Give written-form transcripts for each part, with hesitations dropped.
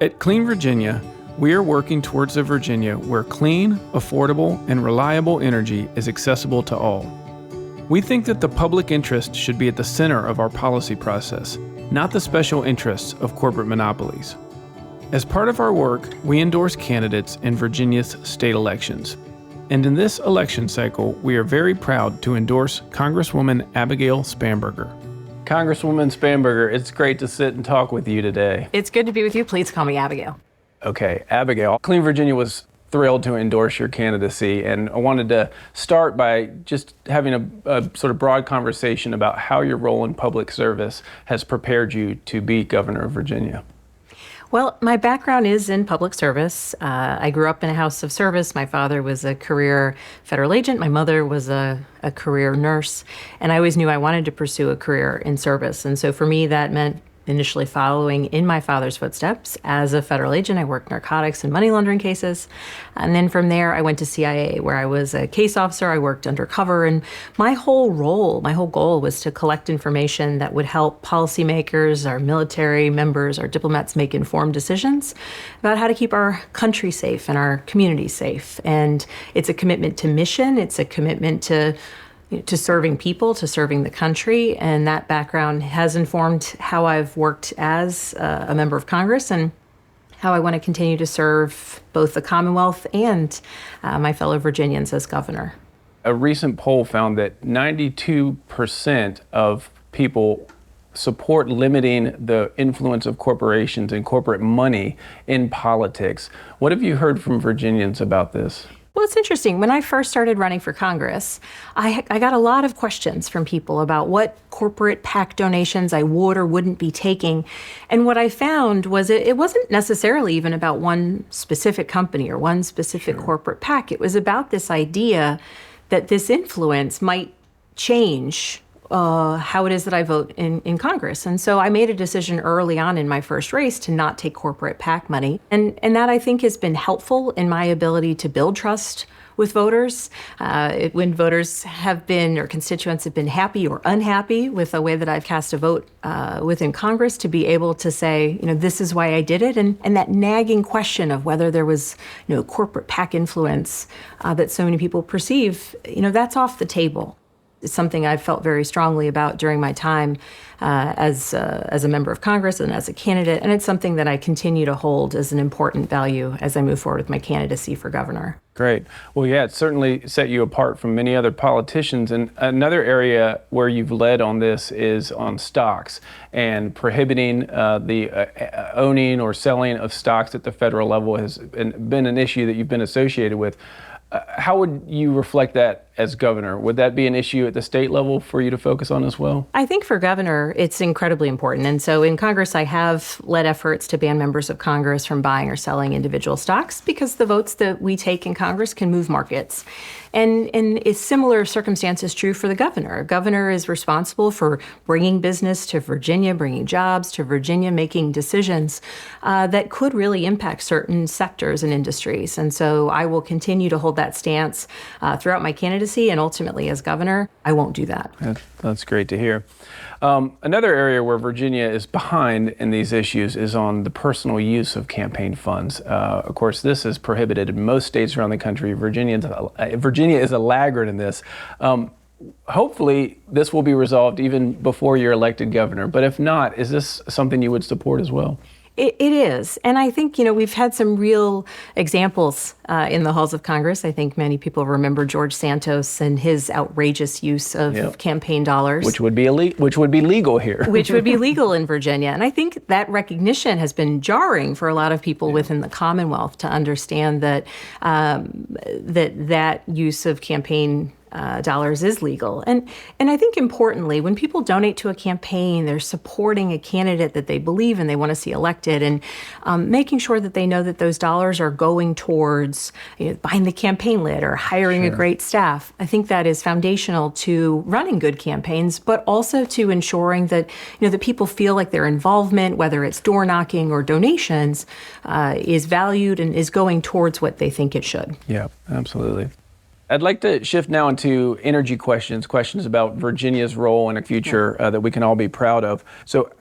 At Clean Virginia, we are working towards a Virginia where clean, affordable, and reliable energy is accessible to all. We think that the public interest should be at the center of our policy process, not the special interests of corporate monopolies. As part of our work, we endorse candidates in Virginia's state elections. And in this election cycle, we are very proud to endorse Congresswoman Abigail Spanberger. Congresswoman Spanberger, it's great to sit and talk with you today. It's good to be with you. Please call me Abigail. Okay, Abigail, Clean Virginia was thrilled to endorse your candidacy, and I wanted to start by just having a sort of broad conversation about how your role in public service has prepared you to be governor of Virginia. Well, my background is in public service. I grew up in a house of service. My father was a career federal agent. My mother was a career nurse. And I always knew I wanted to pursue a career in service. And so for me, that meant initially following in my father's footsteps. As a federal agent, I worked narcotics and money laundering cases. And then from there, I went to CIA, where I was a case officer. I worked undercover. And my whole goal was to collect information that would help policymakers, our military members, our diplomats make informed decisions about how to keep our country safe and our communities safe. And it's a commitment to mission. It's a commitment to serving people, to serving the country, and that background has informed how I've worked as a member of Congress and how I want to continue to serve both the Commonwealth and my fellow Virginians as governor. A recent poll found that 92% of people support limiting the influence of corporations and corporate money in politics. What have you heard from Virginians about this? Well, it's interesting. When I first started running for Congress, I got a lot of questions from people about what corporate PAC donations I would or wouldn't be taking. And what I found was it wasn't necessarily even about one specific company or one specific corporate PAC. It was about this idea that this influence might change how it is that I vote in Congress. And so I made a decision early on in my first race to not take corporate PAC money. And that, I think, has been helpful in my ability to build trust with voters. When voters have been, or constituents have been happy or unhappy with the way that I've cast a vote within Congress, to be able to say, this is why I did it. And that nagging question of whether there was, corporate PAC influence that so many people perceive, that's off the table. It's something I've felt very strongly about during my time as a member of Congress and as a candidate, and it's something that I continue to hold as an important value as I move forward with my candidacy for governor. Great. Well, yeah, it certainly set you apart from many other politicians. And another area where you've led on this is on stocks and prohibiting the owning or selling of stocks at the federal level has been an issue that you've been associated with. How would you reflect that as governor? Would that be an issue at the state level for you to focus on as well? I think for governor, it's incredibly important. And so in Congress, I have led efforts to ban members of Congress from buying or selling individual stocks because the votes that we take in Congress can move markets. And a similar circumstance is true for the governor. A governor is responsible for bringing business to Virginia, bringing jobs to Virginia, making decisions that could really impact certain sectors and industries. And so I will continue to hold that stance throughout my candidacy, and ultimately as governor, I won't do that. That's great to hear. Another area where Virginia is behind in these issues is on the personal use of campaign funds. Of course, this is prohibited in most states around the country. Virginia is a laggard in this. Hopefully, this will be resolved even before you're elected governor. But if not, is this something you would support as well? It is. And I think, we've had some real examples in the halls of Congress. I think many people remember George Santos and his outrageous use of campaign dollars. Which would be legal here. Which would be legal in Virginia. And I think that recognition has been jarring for a lot of people within the Commonwealth to understand that that use of campaign dollars is legal. And I think importantly, when people donate to a campaign, they're supporting a candidate that they believe in, they want to see elected, and making sure that they know that those dollars are going towards buying the campaign lit or hiring a great staff. I think that is foundational to running good campaigns, but also to ensuring that, that people feel like their involvement, whether it's door knocking or donations, is valued and is going towards what they think it should. Yeah, absolutely. I'd like to shift now into energy questions about Virginia's role in a future that we can all be proud of. So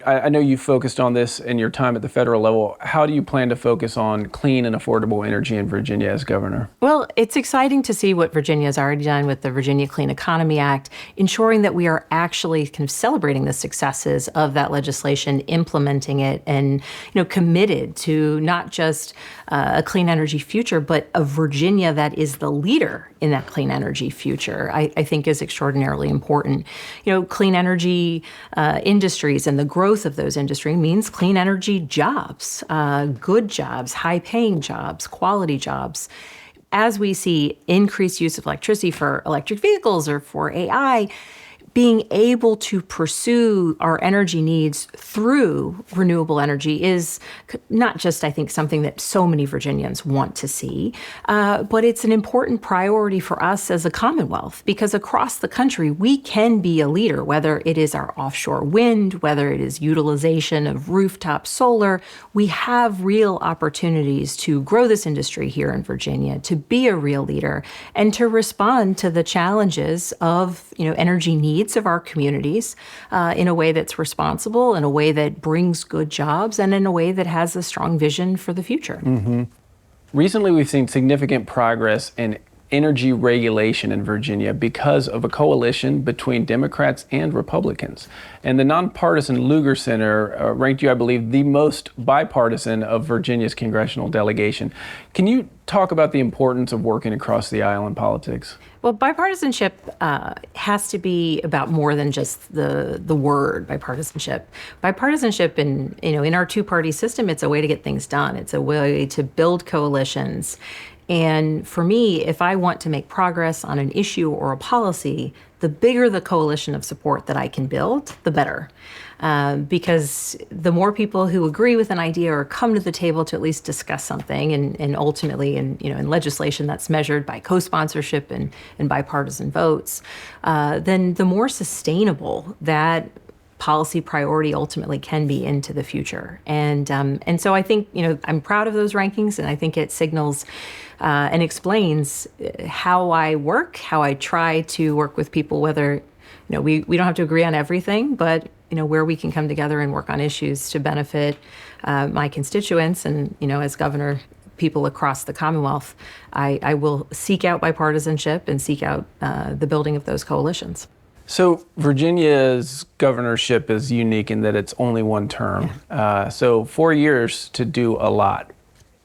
I know you focused on this in your time at the federal level. How do you plan to focus on clean and affordable energy in Virginia as governor? Well, it's exciting to see what Virginia has already done with the Virginia Clean Economy Act, ensuring that we are actually kind of celebrating the successes of that legislation, implementing it, and committed to not just a clean energy future, but a Virginia that is the leader in that clean energy future, I think is extraordinarily important. Clean energy industries and the growth of those industries means clean energy jobs, good jobs, high-paying jobs, quality jobs. As we see increased use of electricity for electric vehicles or for AI, being able to pursue our energy needs through renewable energy is not just, I think, something that so many Virginians want to see, but it's an important priority for us as a Commonwealth, because across the country, we can be a leader, whether it is our offshore wind, whether it is utilization of rooftop solar. We have real opportunities to grow this industry here in Virginia, to be a real leader, and to respond to the challenges of energy needs of our communities in a way that's responsible, in a way that brings good jobs, and in a way that has a strong vision for the future. Mm-hmm. Recently, we've seen significant progress in energy regulation in Virginia because of a coalition between Democrats and Republicans. And the nonpartisan Lugar Center ranked you, I believe, the most bipartisan of Virginia's congressional delegation. Can you talk about the importance of working across the aisle in politics? Well, bipartisanship has to be about more than just the word bipartisanship. Bipartisanship in our two-party system, it's a way to get things done. It's a way to build coalitions. And for me, if I want to make progress on an issue or a policy, the bigger the coalition of support that I can build, the better. Because the more people who agree with an idea or come to the table to at least discuss something, and ultimately in legislation that's measured by co-sponsorship and bipartisan votes, then the more sustainable that policy priority ultimately can be into the future. And so I think, I'm proud of those rankings, and I think it signals and explains how I work, how I try to work with people, whether, we don't have to agree on everything, but, where we can come together and work on issues to benefit my constituents and, as governor, people across the Commonwealth. I will seek out bipartisanship and seek out the building of those coalitions. So Virginia's governorship is unique in that it's only one term. So 4 years to do a lot.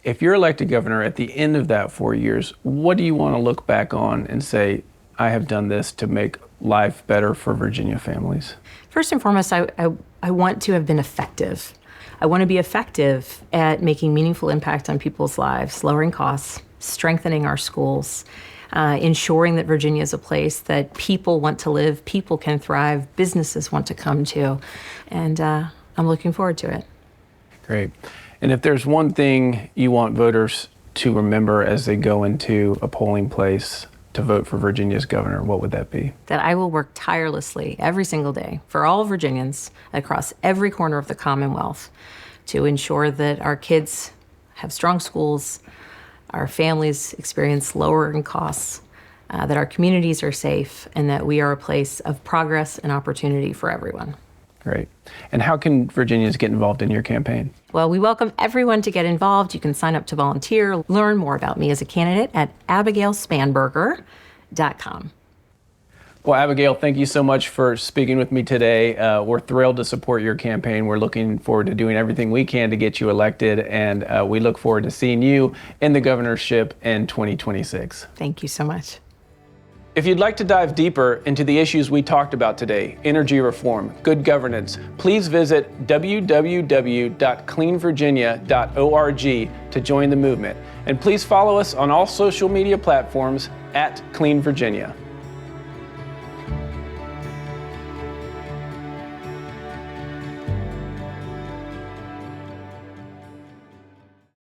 If you're elected governor at the end of that 4 years, what do you want to look back on and say, I have done this to make life better for Virginia families? First and foremost, I want to have been effective. I want to be effective at making meaningful impact on people's lives, lowering costs, strengthening our schools, ensuring that Virginia is a place that people want to live, people can thrive, businesses want to come to, and I'm looking forward to it. Great. And if there's one thing you want voters to remember as they go into a polling place to vote for Virginia's governor, what would that be? That I will work tirelessly every single day for all Virginians across every corner of the Commonwealth to ensure that our kids have strong schools, our families experience lowering costs, that our communities are safe, and that we are a place of progress and opportunity for everyone. Great. And how can Virginians get involved in your campaign? Well, we welcome everyone to get involved. You can sign up to volunteer, learn more about me as a candidate at abigailspanberger.com. Well, Abigail, thank you so much for speaking with me today. We're thrilled to support your campaign. We're looking forward to doing everything we can to get you elected, and we look forward to seeing you in the governorship in 2026. Thank you so much. If you'd like to dive deeper into the issues we talked about today, energy reform, good governance, please visit www.cleanvirginia.org to join the movement. And please follow us on all social media platforms @CleanVirginia.